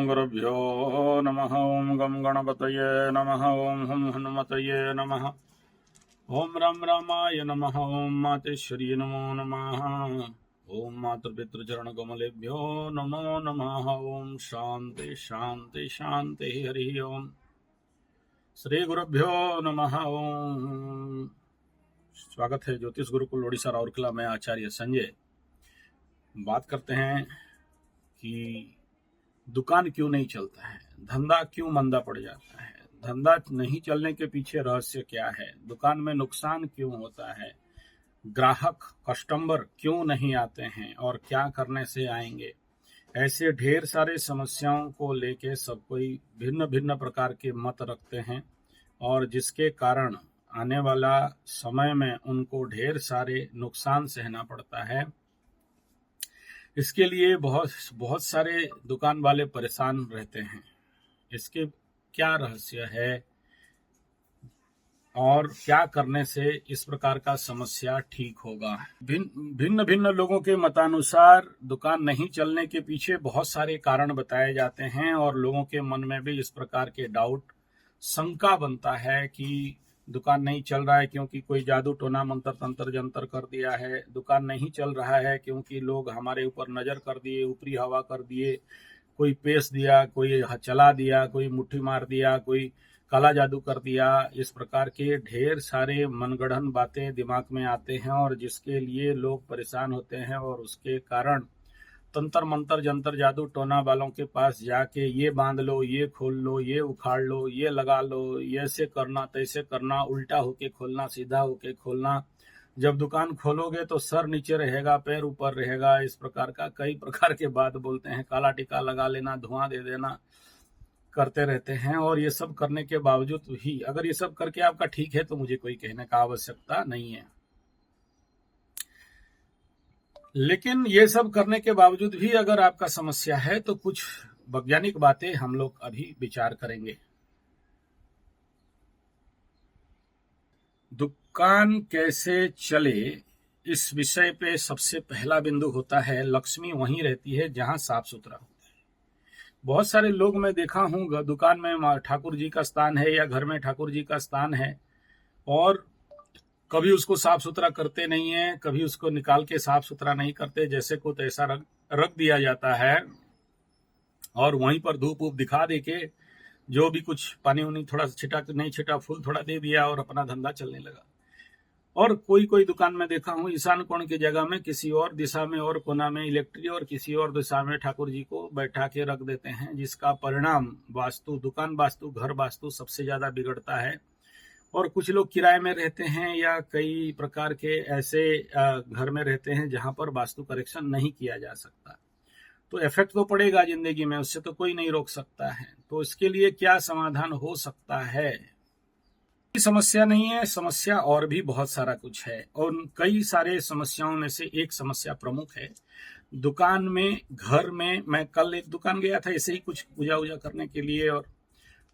गुरुभ्यो नमः। ओम गम गणपतये नमः। ओम हुम हनुमतये नमः। ओम राम रामाय नमः। ओम मातेश्वरी नमो नमः। ओम मातृपितृचरण कमलेभ्यो नमो नमः। ओम शांति शांति शांति। हरि ओम। श्री गुरुभ्यो नमः। ओम। स्वागत है ज्योतिष गुरुकुल ओडिशा राउरकेला में आचार्य संजय। बात करते हैं कि दुकान क्यों नहीं चलता है, धंधा क्यों मंदा पड़ जाता है, धंधा नहीं चलने के पीछे रहस्य क्या है, दुकान में नुकसान क्यों होता है, ग्राहक कस्टमर क्यों नहीं आते हैं और क्या करने से आएंगे। ऐसे ढेर सारे समस्याओं को लेके सब कोई भिन्न भिन्न प्रकार के मत रखते हैं और जिसके कारण आने वाला समय में उनको ढेर सारे नुकसान सहना पड़ता है। इसके लिए बहुत सारे दुकान वाले परेशान रहते हैं। इसके क्या रहस्य है और क्या करने से इस प्रकार का समस्या ठीक होगा। भिन्न भिन्न लोगों के मतानुसार दुकान नहीं चलने के पीछे बहुत सारे कारण बताए जाते हैं और लोगों के मन में भी इस प्रकार के डाउट, शंका बनता है कि दुकान नहीं चल रहा है क्योंकि कोई जादू टोना मंत्र तंत्र जंतर कर दिया है, दुकान नहीं चल रहा है क्योंकि लोग हमारे ऊपर नजर कर दिए, ऊपरी हवा कर दिए, कोई पेश दिया, कोई चला दिया, कोई मुट्ठी मार दिया, कोई काला जादू कर दिया। इस प्रकार के ढेर सारे मनगढ़ंत बातें दिमाग में आते हैं और जिसके लिए लोग परेशान होते हैं और उसके कारण तंत्र मंत्र जंतर जादू टोना वालों के पास जाके ये बांध लो, ये खोल लो, ये उखाड़ लो, ये लगा लो, ये ऐसे करना तैसे करना, उल्टा होके खोलना, सीधा होके खोलना, जब दुकान खोलोगे तो सर नीचे रहेगा, पैर ऊपर रहेगा, इस प्रकार का कई प्रकार के बात बोलते हैं। काला टीका लगा लेना, धुआं दे देना, करते रहते हैं। और ये सब करने के बावजूद ही अगर ये सब करके आपका ठीक है तो मुझे कोई कहने का आवश्यकता नहीं है, लेकिन ये सब करने के बावजूद भी अगर आपका समस्या है तो कुछ वैज्ञानिक बातें हम लोग अभी विचार करेंगे। दुकान कैसे चले, इस विषय पे सबसे पहला बिंदु होता है, लक्ष्मी वहीं रहती है जहां साफ सुथरा होता है। बहुत सारे लोग मैं देखा हूं दुकान में ठाकुर जी का स्थान है या घर में ठाकुर जी का स्थान है और कभी उसको साफ सुथरा करते नहीं है, कभी उसको निकाल के साफ सुथरा नहीं करते, जैसे को तैसा रख दिया जाता है और वहीं पर धूप वूप दिखा दे के जो भी कुछ पानी उनी थोड़ा छिटा नहीं छिटा, फूल थोड़ा दे दिया और अपना धंधा चलने लगा। और कोई दुकान में देखा हूं ईशान कोण की जगह में किसी और दिशा में और कोना में इलेक्ट्रिक और किसी और दिशा में ठाकुर जी को बैठा के रख देते हैं, जिसका परिणाम वास्तु, दुकान वास्तु, घर वास्तु सबसे ज्यादा बिगड़ता है। और कुछ लोग किराए में रहते हैं या कई प्रकार के ऐसे घर में रहते हैं जहां पर वास्तु करेक्शन नहीं किया जा सकता, तो इफेक्ट तो पड़ेगा जिंदगी में, उससे तो कोई नहीं रोक सकता है। तो इसके लिए क्या समाधान हो सकता है? समस्या नहीं है, समस्या और भी बहुत सारा कुछ है और कई सारे समस्याओं में से एक समस्या प्रमुख है दुकान में, घर में। मैं कल एक दुकान गया था ऐसे ही कुछ पूजा वूजा करने के लिए और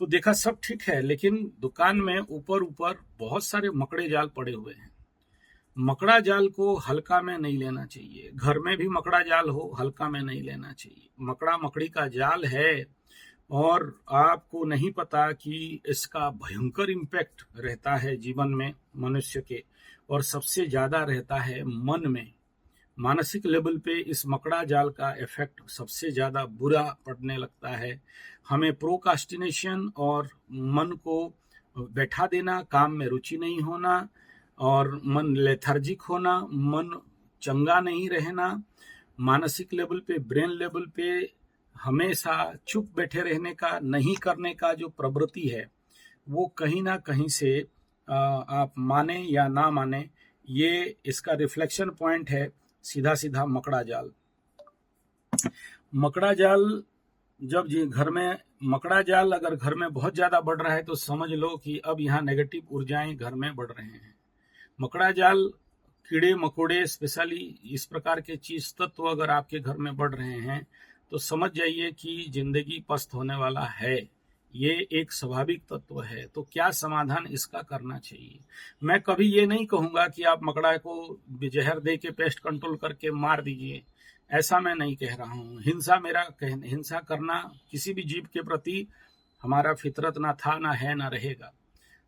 तो देखा सब ठीक है, लेकिन दुकान में ऊपर बहुत सारे मकड़े जाल पड़े हुए हैं। मकड़ा जाल को हल्का में नहीं लेना चाहिए, घर में भी मकड़ा जाल हो हल्का में नहीं लेना चाहिए। मकड़ा मकड़ी का जाल है और आपको नहीं पता कि इसका भयंकर इम्पैक्ट रहता है जीवन में मनुष्य के, और सबसे ज्यादा रहता है मन में, मानसिक लेवल पे इस मकड़ा जाल का इफेक्ट सबसे ज्यादा बुरा पड़ने लगता है। हमें प्रोकास्टिनेशन और मन को बैठा देना, काम में रुचि नहीं होना और मन लेथार्जिक होना, मन चंगा नहीं रहना, मानसिक लेवल पे, ब्रेन लेवल पे हमेशा चुप बैठे रहने का, नहीं करने का जो प्रवृत्ति है वो कहीं ना कहीं से आप माने या ना माने, ये इसका रिफ्लेक्शन पॉइंट है सीधा सीधा मकड़ा जाल। मकड़ा जाल जब घर में मकड़ा जाल अगर घर में बहुत ज्यादा बढ़ रहा है तो समझ लो कि अब यहाँ नेगेटिव ऊर्जाएं घर में बढ़ रहे हैं। मकड़ा जाल, कीड़े मकोड़े, स्पेशली इस प्रकार के चीज तत्व अगर आपके घर में बढ़ रहे हैं तो समझ जाइए कि जिंदगी पस्त होने वाला है। ये एक स्वाभाविक तत्व है। तो क्या समाधान इसका करना चाहिए? मैं कभी ये नहीं कहूंगा कि आप मकड़ा को जहर दे के पेस्ट कंट्रोल करके मार दीजिए, ऐसा मैं नहीं कह रहा हूँ। हिंसा करना किसी भी जीव के प्रति हमारा फितरत ना था, ना है, ना रहेगा।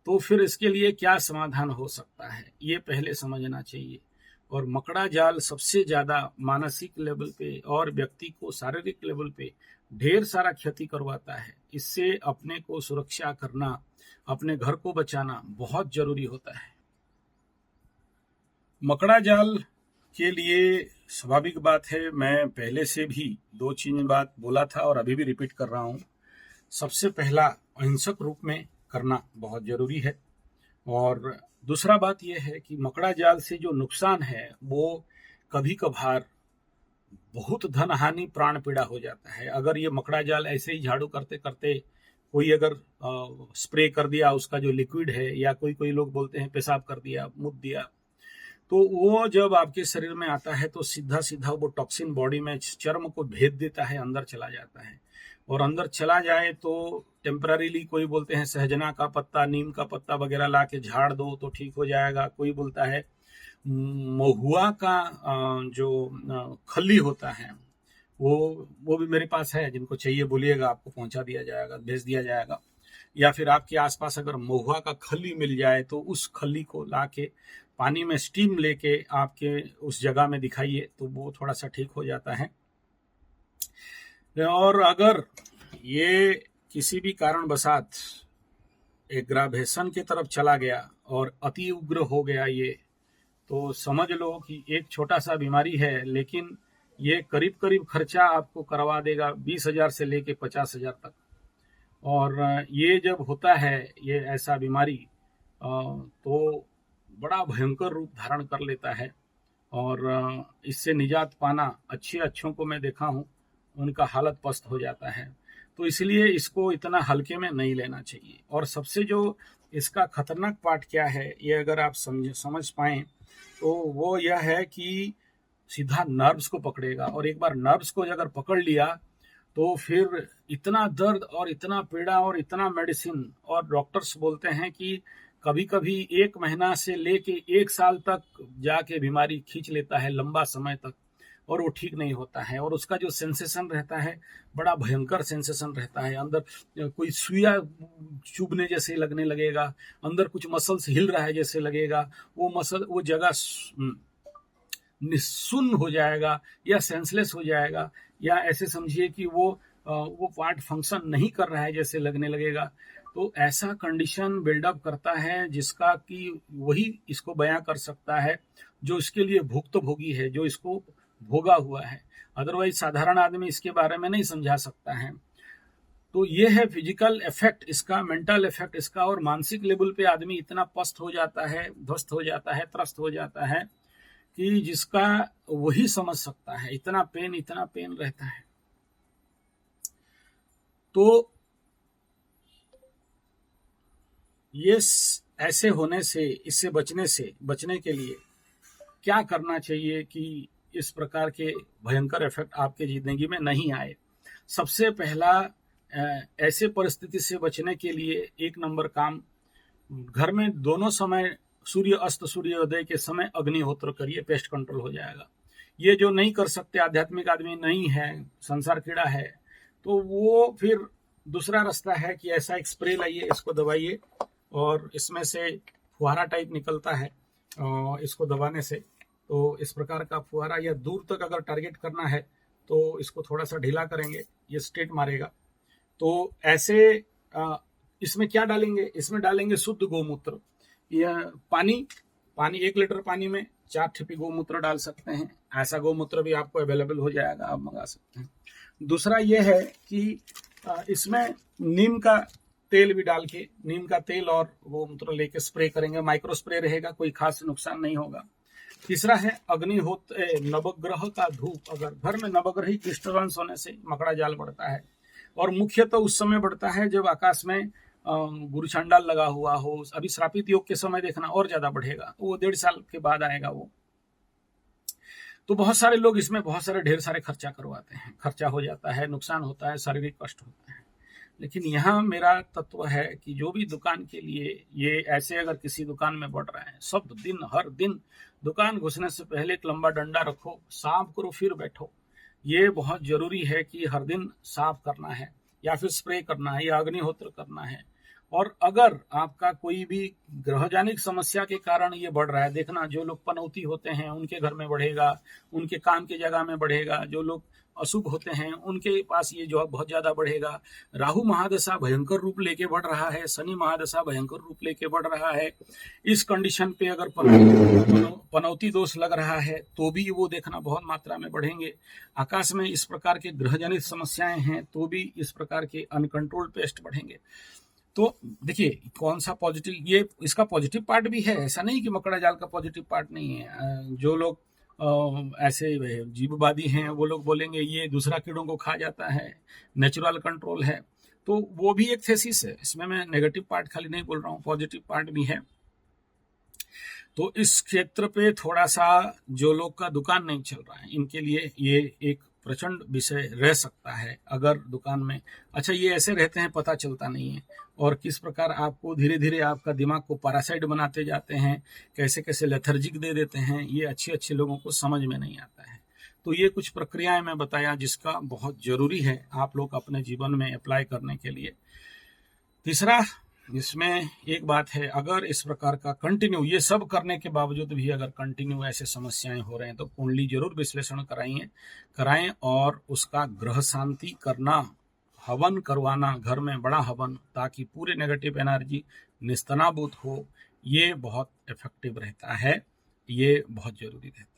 तो फिर इसके लिए क्या समाधान हो सकता है, ये पहले समझना चाहिए। और मकड़ा जाल सबसे ज्यादा मानसिक लेवल पे और व्यक्ति को शारीरिक लेवल पे ढेर सारा क्षति करवाता है। इससे अपने को सुरक्षा करना, अपने घर को बचाना बहुत जरूरी होता है। मकड़ा जाल के लिए स्वाभाविक बात है, मैं पहले से भी 2 बात बोला था और अभी भी रिपीट कर रहा हूँ। सबसे पहला, अहिंसक रूप में करना बहुत जरूरी है। और दूसरा बात यह है कि मकड़ा जाल से जो नुकसान है वो कभी कभार बहुत धन हानि, प्राण पीड़ा हो जाता है। अगर ये मकड़ा जाल ऐसे ही झाड़ू करते करते कोई अगर स्प्रे कर दिया, उसका जो लिक्विड है, या कोई लोग बोलते हैं पेशाब कर दिया, मुत दिया, तो वो जब आपके शरीर में आता है तो सीधा सीधा वो टॉक्सिन बॉडी में चर्म को भेद देता है, अंदर चला जाता है। और अंदर चला जाए तो टेम्पररीली, कोई बोलते हैं सहजना का पत्ता, नीम का पत्ता वगैरह ला के झाड़ दो तो ठीक हो जाएगा। कोई बोलता है महुआ का जो खली होता है वो भी मेरे पास है, जिनको चाहिए बोलिएगा, आपको पहुंचा दिया जाएगा, भेज दिया जाएगा। या फिर आपके आसपास अगर महुआ का खली मिल जाए तो उस खली को ला के पानी में स्टीम लेके आपके उस जगह में दिखाइए तो वो थोड़ा सा ठीक हो जाता है। और अगर ये किसी भी कारणवशात एग्रावेशन की तरफ चला गया और अति उग्र हो गया ये, तो समझ लो कि एक छोटा सा बीमारी है, लेकिन ये करीब करीब खर्चा आपको करवा देगा 20,000 से लेके 50,000 तक। और ये जब होता है, ये ऐसा बीमारी, तो बड़ा भयंकर रूप धारण कर लेता है। और इससे निजात पाना, अच्छों को मैं देखा हूँ, उनका हालत पस्त हो जाता है। तो इसलिए इसको इतना हल्के में नहीं लेना चाहिए। और सबसे जो इसका खतरनाक पार्ट क्या है, ये अगर आप समझ पाएं तो वो यह है कि सीधा नर्व्स को पकड़ेगा। और एक बार नर्व्स को अगर पकड़ लिया तो फिर इतना दर्द और इतना पीड़ा और इतना मेडिसिन, और डॉक्टर्स बोलते हैं कि कभी कभी 1 महीना से लेके 1 साल तक जाके बीमारी खींच लेता है, लंबा समय तक, और वो ठीक नहीं होता है। और उसका जो सेंसेशन रहता है, बड़ा भयंकर सेंसेशन रहता है। अंदर कोई सुइया चुभने जैसे लगने लगेगा, अंदर कुछ मसल्स हिल रहा है जैसे लगेगा, वो जगह निस्सुन्न हो जाएगा या सेंसलेस हो जाएगा, या ऐसे समझिए कि वो पार्ट फंक्शन नहीं कर रहा है जैसे लगने लगेगा। तो ऐसा कंडीशन बिल्डअप करता है जिसका कि वही इसको बयां कर सकता है जो इसके लिए भुक्तभोगी है, जो इसको भोगा हुआ है। अदरवाइज साधारण आदमी इसके बारे में नहीं समझा सकता है। तो ये है फिजिकल इफेक्ट इसका, मेंटल इफेक्ट इसका। और मानसिक लेवल पे आदमी इतना पस्त हो जाता है, ध्वस्त हो जाता है, त्रस्त हो जाता है कि जिसका वही समझ सकता है। इतना पेन रहता है। तो ये ऐसे होने से, इससे बचने के लिए क्या करना चाहिए कि इस प्रकार के भयंकर इफेक्ट आपके जिंदगी में नहीं आए। सबसे पहला, ऐसे परिस्थिति से बचने के लिए 1 नंबर काम, घर में दोनों समय सूर्य अस्त सूर्योदय के समय अग्निहोत्र करिए, पेस्ट कंट्रोल हो जाएगा। ये जो नहीं कर सकते, आध्यात्मिक आदमी नहीं है, संसार कीड़ा है, तो वो फिर दूसरा रास्ता है कि ऐसा एक स्प्रे लाइए, इसको दबाइए और इसमें से फुहारा टाइप निकलता है, इसको दबाने से। तो इस प्रकार का फुहारा, या दूर तक अगर टारगेट करना है तो इसको थोड़ा सा ढीला करेंगे, ये स्ट्रेट मारेगा। तो ऐसे इसमें क्या डालेंगे, इसमें डालेंगे शुद्ध गोमूत्र। यह पानी 1 लीटर पानी में 4 ठिपी गोमूत्र डाल सकते हैं। ऐसा गोमूत्र भी आपको अवेलेबल हो जाएगा, आप मंगा सकते हैं। दूसरा यह है कि इसमें नीम का तेल भी डाल के, नीम का तेल और गोमूत्र लेके स्प्रे करेंगे, माइक्रो स्प्रे रहेगा, कोई खास नुकसान नहीं होगा। तीसरा है अग्निहोत्र, नवग्रह का धूप। अगर घर में नवग्रही क्रिस्टल्स होने से मकड़ा जाल बढ़ता है, और मुख्यतः उस समय बढ़ता है जब आकाश में गुरु चंडाल लगा हुआ हो। अभी श्रापित योग के समय देखना और ज्यादा बढ़ेगा, वो 1.5 साल के बाद आएगा वो। तो बहुत सारे लोग इसमें ढेर सारे खर्चा करवाते हैं, खर्चा हो जाता है, नुकसान होता है, शारीरिक कष्ट होता है। लेकिन यहाँ मेरा तत्व है कि जो भी दुकान के लिए ये ऐसे अगर किसी दुकान में बढ़ रहा है, सब दिन हर दिन दुकान घुसने से पहले एक लंबा डंडा रखो, साफ करो, फिर बैठो। ये बहुत जरूरी है कि हर दिन साफ करना है या फिर स्प्रे करना है या अग्निहोत्र करना है। और अगर आपका कोई भी ग्रहजानिक समस्या के कारण ये बढ़ रहा है, देखना जो लोग पनौती होते हैं उनके घर में बढ़ेगा, उनके काम की जगह में बढ़ेगा, जो लोग अशुभ होते हैं उनके पास ये जो बहुत ज्यादा बढ़ेगा। राहु महादशा भयंकर रूप लेके बढ़ रहा है, शनि महादशा भयंकर रूप लेके बढ़ रहा है। इस कंडीशन पे अगर पनौती दोष लग रहा है तो भी वो देखना बहुत मात्रा में बढ़ेंगे। आकाश में इस प्रकार के ग्रहजनित समस्याएं हैं तो भी इस प्रकार के अनकंट्रोल्ड पेस्ट बढ़ेंगे। तो देखिए कौन सा पॉजिटिव, ये इसका पॉजिटिव पार्ट भी है, ऐसा नहीं कि मकड़ा जाल का पॉजिटिव पार्ट नहीं है। जो लोग ऐसे जीववादी हैं वो लोग बोलेंगे ये दूसरा कीड़ों को खा जाता है, नेचुरल कंट्रोल है, तो वो भी एक थेसिस है। इसमें मैं नेगेटिव पार्ट खाली नहीं बोल रहा हूँ, पॉजिटिव पार्ट भी है। तो इस क्षेत्र पे थोड़ा सा जो लोग का दुकान नहीं चल रहा है इनके लिए ये एक प्रचंड विषय रह सकता है। अगर दुकान में अच्छा ये ऐसे रहते हैं पता चलता नहीं है, और किस प्रकार आपको धीरे धीरे आपका दिमाग को पैरासाइट बनाते जाते हैं, कैसे कैसे लेथर्जिक दे देते हैं, ये अच्छे अच्छे लोगों को समझ में नहीं आता है। तो ये कुछ प्रक्रियाएं मैं बताया जिसका बहुत जरूरी है आप लोग अपने जीवन में अप्लाई करने के लिए। तीसरा इसमें एक बात है, अगर इस प्रकार का कंटिन्यू ये सब करने के बावजूद भी अगर कंटिन्यू ऐसे समस्याएं हो रहे हैं तो कुंडली जरूर विश्लेषण कराएं और उसका ग्रह शांति करना, हवन करवाना, घर में बड़ा हवन, ताकि पूरे नेगेटिव एनर्जी निस्तनाबूत हो। ये बहुत इफेक्टिव रहता है, ये बहुत जरूरी रहता है।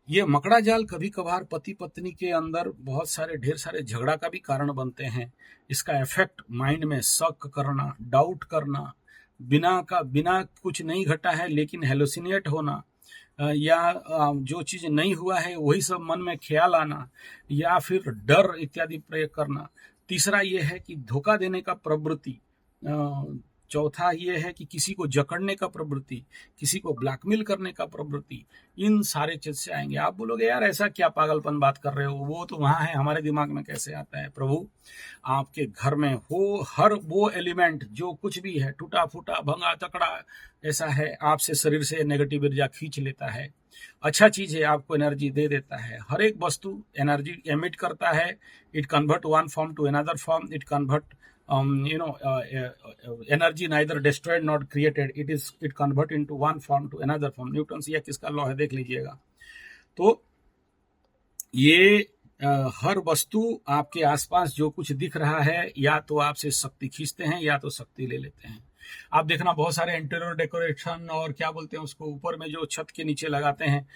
ये मकड़ा जाल कभी कभार पति पत्नी के अंदर बहुत सारे ढेर सारे झगड़ा का भी कारण बनते हैं। इसका इफेक्ट माइंड में शक करना, डाउट करना, बिना कुछ नहीं घटा है लेकिन हेलुसिनेट होना, या जो चीज नहीं हुआ है वही सब मन में ख्याल आना, या फिर डर इत्यादि प्रयोग करना। तीसरा ये है कि धोखा देने का प्रवृत्ति। चौथा ये है कि किसी को जकड़ने का प्रवृत्ति, किसी को ब्लैकमेल करने का प्रवृत्ति, इन सारे चीज से आएंगे। आप बोलोगे यार ऐसा क्या पागलपन बात कर रहे हो, वो तो वहां है, हमारे दिमाग में कैसे आता है। प्रभु आपके घर में हो हर वो एलिमेंट जो कुछ भी है, टूटा फूटा भंगा तकड़ा ऐसा है, आपसे शरीर से नेगेटिव ऊर्जा खींच लेता है। अच्छा चीज है, आपको एनर्जी दे देता है। हर एक वस्तु एनर्जी एमिट करता है। It convert one form to another form, it convert energy neither destroyed nor created, it convert into one form to another form। Newton से या किसका लॉ है देख लीजिएगा। तो ये हर वस्तु आपके आसपास जो कुछ दिख रहा है या तो आपसे शक्ति खींचते हैं या तो शक्ति ले लेते हैं। आप देखना बहुत सारे इंटीरियर डेकोरेशन और क्या बोलते हैं उसको, ऊपर में जो छत के नीचे लगाते हैं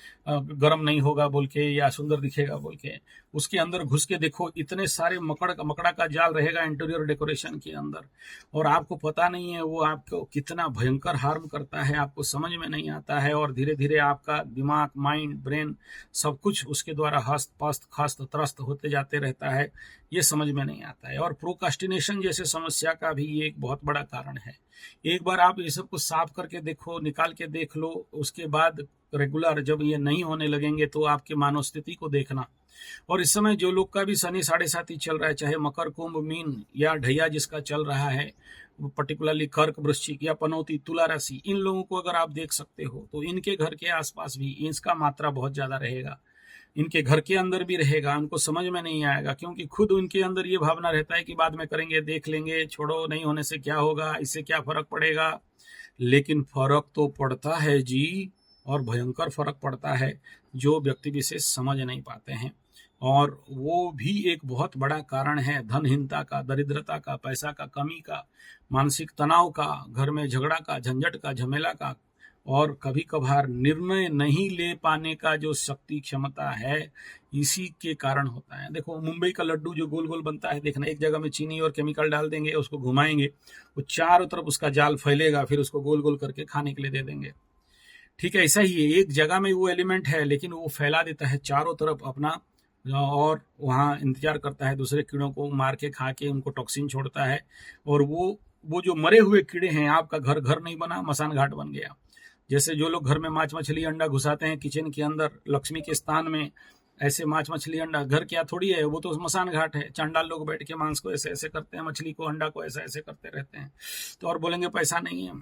गर्म नहीं होगा बोल के या सुंदर दिखेगा बोल के, उसके अंदर घुस के देखो इतने सारे मकड़ा का जाल रहेगा इंटीरियर डेकोरेशन के अंदर, और आपको पता नहीं है वो आपको कितना भयंकर हार्म करता है, आपको समझ में नहीं आता है। और धीरे धीरे आपका दिमाग, माइंड, ब्रेन सब कुछ उसके द्वारा हस्त पस्त खस्त त्रस्त होते जाते रहता है, ये समझ में नहीं आता है। और प्रोकास्टिनेशन जैसे समस्या का भी ये एक बहुत बड़ा कारण है। एक बार आप ये सब कुछ साफ करके देखो, निकाल के देख लो, उसके बाद रेगुलर जब ये नहीं होने लगेंगे तो आपके मानव स्थिति को देखना। और इस समय जो लोग का भी शनि 7.5 चल रहा है, चाहे मकर, कुंभ, मीन या ढैया जिसका चल रहा है, पर्टिकुलरली कर्क, वृश्चिक या पनौती, तुला राशि, इन लोगों को अगर आप देख सकते हो तो इनके घर के आसपास भी इसका मात्रा बहुत ज्यादा रहेगा, इनके घर के अंदर भी रहेगा। उनको समझ में नहीं आएगा क्योंकि खुद उनके अंदर ये भावना रहता है कि बाद में करेंगे, देख लेंगे, छोड़ो, नहीं होने से क्या होगा, इससे क्या फर्क पड़ेगा। लेकिन फर्क तो पड़ता है जी, और भयंकर फर्क पड़ता है जो व्यक्ति विशेष समझ नहीं पाते हैं। और वो भी एक बहुत बड़ा कारण है धनहीनता का, दरिद्रता का, पैसा का, कमी का, मानसिक तनाव का, घर में झगड़ा का, झंझट का, झमेला का, और कभी कभार निर्णय नहीं ले पाने का जो शक्ति क्षमता है इसी के कारण होता है। देखो मुंबई का लड्डू जो गोल गोल बनता है, देखना एक जगह में चीनी और केमिकल डाल देंगे, उसको घुमाएंगे, वो चारों तरफ उसका जाल फैलेगा, फिर उसको गोल गोल करके खाने के लिए दे देंगे। ठीक है, ऐसा ही है, एक जगह में वो एलिमेंट है लेकिन वो फैला देता है चारों तरफ अपना, और वहाँ इंतजार करता है दूसरे कीड़ों को मार के खा के उनको टॉक्सिन छोड़ता है। और वो जो मरे हुए कीड़े हैं, आपका घर नहीं बना, मसान घाट बन गया। जैसे जो लोग घर में माछ मछली अंडा घुसाते हैं किचन के अंदर, लक्ष्मी के स्थान में, ऐसे माछ मछली अंडा घर क्या थोड़ी है, वो तो मसान घाट है। चांडाल लोग बैठ के मांस को ऐसे ऐसे करते हैं, मछली को, अंडा को ऐसे ऐसे करते रहते हैं। तो और बोलेंगे पैसा नहीं है,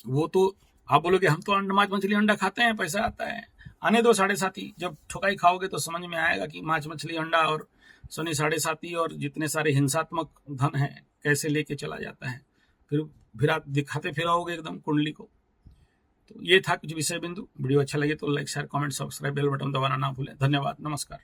वो तो आप बोलोगे हम तो माछ मछली अंडा खाते हैं, पैसा आता है। आने दो 7.5, जब ठुकाई खाओगे तो समझ में आएगा कि मांस मछली अंडा और शनि 7.5 और जितने सारे हिंसात्मक धन है कैसे लेके चला जाता है। फिर आप दिखाते फिर आओगे एकदम कुंडली को। तो ये था कुछ विषय बिंदु। वीडियो अच्छा लगे तो like share comment subscribe bell button दबाना ना भूलें। धन्यवाद, नमस्कार।